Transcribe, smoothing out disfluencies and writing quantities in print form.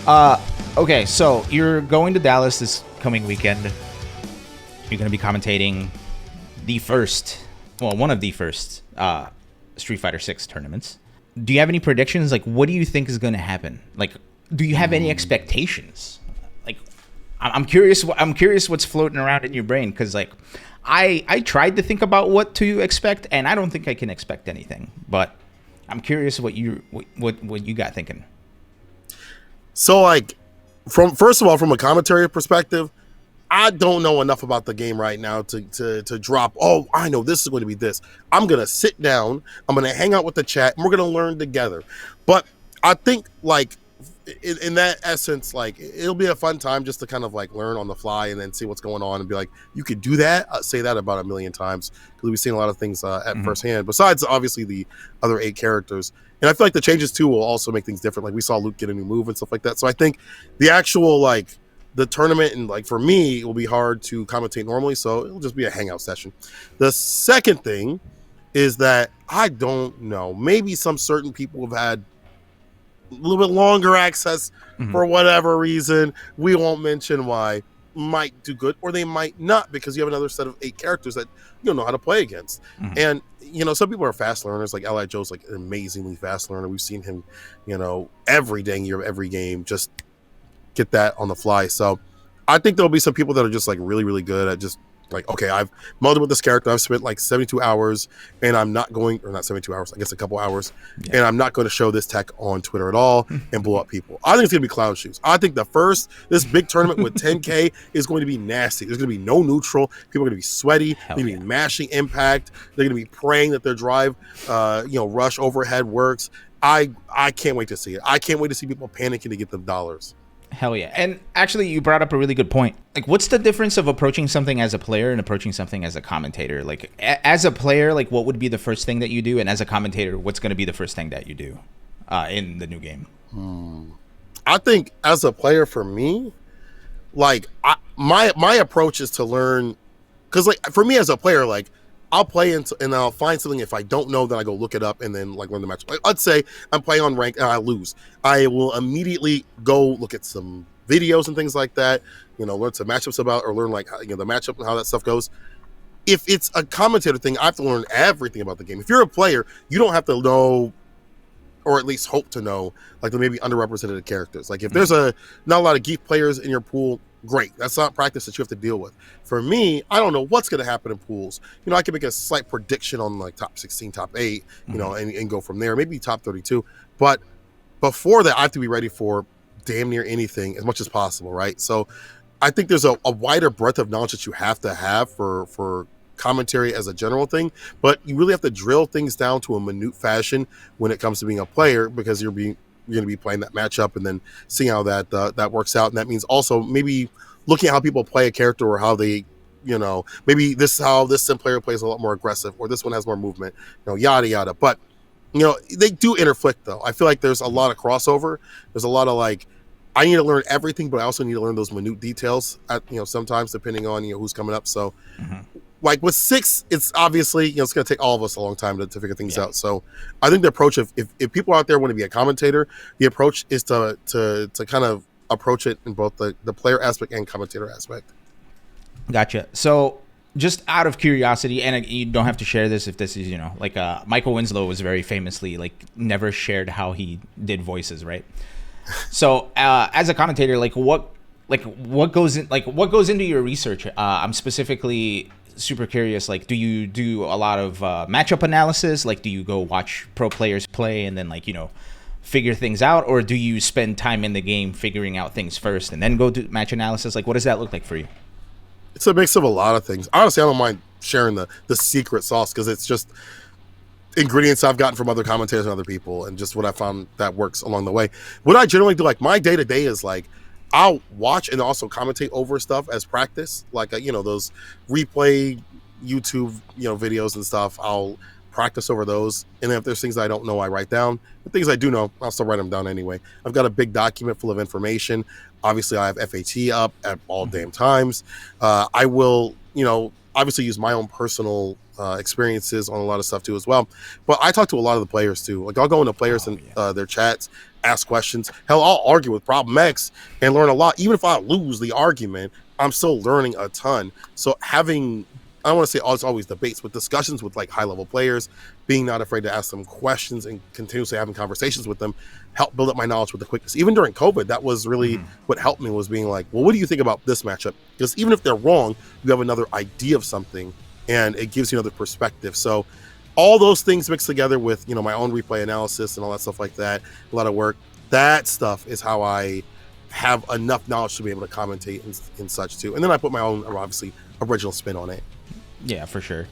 Okay, so you're going to Dallas this coming weekend. You're going to be commentating one of the first Street Fighter 6 tournaments. Do you have any predictions? Like, what do you think is going to happen? Like, do you have any expectations? Like, I'm curious. I'm curious what's floating around in your brain, because like, I tried to think about what to expect, and I don't think I can expect anything. But I'm curious what you got thinking. So like, first of all, from a commentary perspective, I don't know enough about the game right now to drop, oh, I know this is going to be this. I'm going to sit down, I'm going to hang out with the chat, and we're going to learn together. But I think, like, in that essence, like, it'll be a fun time just to kind of, like, learn on the fly and then see what's going on and be like, you could do that? I'll say that about a million times, because we've seen a lot of things at firsthand, besides, obviously, the other 8 characters. And I feel like the changes, too, will also make things different. Like, we saw Luke get a new move and stuff like that. So I think the actual, like, the tournament, and like for me, it will be hard to commentate normally, so it'll just be a hangout session. The second thing is that I don't know, maybe some certain people have had a little bit longer access for whatever reason, we won't mention why, might do good, or they might not, because you have another set of 8 characters that you don't know how to play against. And you know, some people are fast learners, like Li Joe's like an amazingly fast learner. We've seen him, you know, every dang year of every game just get that on the fly. So I think there'll be some people that are just like really, really good at just like, okay, I've molded with this character, I've spent like 72 hours and I'm not going, or not 72 hours, I guess a couple hours, and I'm not going to show this tech on Twitter at all and blow up people. I think it's going to be clown shoes. I think this big tournament with 10K is going to be nasty. There's going to be no neutral. People are going to be sweaty. They're going to be mashing impact. They're going to be praying that their drive, rush overhead works. I can't wait to see it. I can't wait to see people panicking to get them dollars. Hell yeah. And actually, you brought up a really good point. Like, what's the difference of approaching something as a player and approaching something as a commentator? Like, as a player, like, what would be the first thing that you do? And as a commentator, what's going to be the first thing that you do in the new game? I think as a player, for me, like, my approach is to learn, because, like, for me as a player, like, I'll play and I'll find something. If I don't know, then I go look it up and then like learn the match. Like, let's say I'm playing on rank and I lose. I will immediately go look at some videos and things like that, you know, learn some matchups about, or learn like, you know, the matchup and how that stuff goes. If it's a commentator thing, I have to learn everything about the game. If you're a player, you don't have to know, or at least hope to know, like the maybe underrepresented characters. Like if there's not a lot of geek players in your pool, great. That's not practice that you have to deal with. For me, I don't know what's going to happen in pools. You know, I can make a slight prediction on like top 16, top 8, you know, and go from there. Maybe top 32. But before that, I have to be ready for damn near anything as much as possible, right? So I think there's a wider breadth of knowledge that you have to have for commentary as a general thing, but you really have to drill things down to a minute fashion when it comes to being a player, because you're going to be playing that matchup and then seeing how that works out. And that means also maybe looking at how people play a character, or how they, you know, maybe this is how this sim player plays a lot more aggressive, or this one has more movement, you know, yada yada. But you know, they do interflict though. I feel like there's a lot of crossover. There's a lot of like, I need to learn everything, but I also need to learn those minute details you know, sometimes depending on, you know, who's coming up. So like with 6, it's obviously, you know, it's going to take all of us a long time to figure things out. So I think the approach of, if people out there want to be a commentator, the approach is to kind of approach it in both the player aspect and commentator aspect. Gotcha. So just out of curiosity, and you don't have to share this if this is, you know, like Michael Winslow was very famously like never shared how he did voices, right? So as a commentator, what goes into your research? I'm specifically super curious. Like, do you do a lot of matchup analysis? Like, do you go watch pro players play and then, like, you know, figure things out, or do you spend time in the game figuring out things first and then go do match analysis? Like, what does that look like for you? It's a mix of a lot of things. Honestly, I don't mind sharing the secret sauce, because it's just ingredients I've gotten from other commentators and other people, and just what I found that works along the way. What I generally do, like my day-to-day is like, I'll watch and also commentate over stuff as practice, like you know, those replay YouTube, you know, videos and stuff. I'll practice over those, and then if there's things I don't know, I write down. The things I do know, I'll still write them down anyway. I've got a big document full of information. Obviously, I have FAT up at all damn times. I will, you know, obviously use my own personal experiences on a lot of stuff too as well. But I talk to a lot of the players too. Like I'll go into players and their chats, ask questions. Hell, I'll argue with Problem X and learn a lot. Even if I lose the argument, I'm still learning a ton. So having, I don't want to say it's always debates, but discussions with like high level players, being not afraid to ask them questions and continuously having conversations with them, help build up my knowledge with the quickness. Even during COVID, that was really what helped me, was being like, well, what do you think about this matchup? Because even if they're wrong, you have another idea of something and it gives you another perspective. So all those things mixed together with, you know, my own replay analysis and all that stuff like that, a lot of work, that stuff is how I have enough knowledge to be able to commentate and such too. And then I put my own, obviously, original spin on it. Yeah, for sure.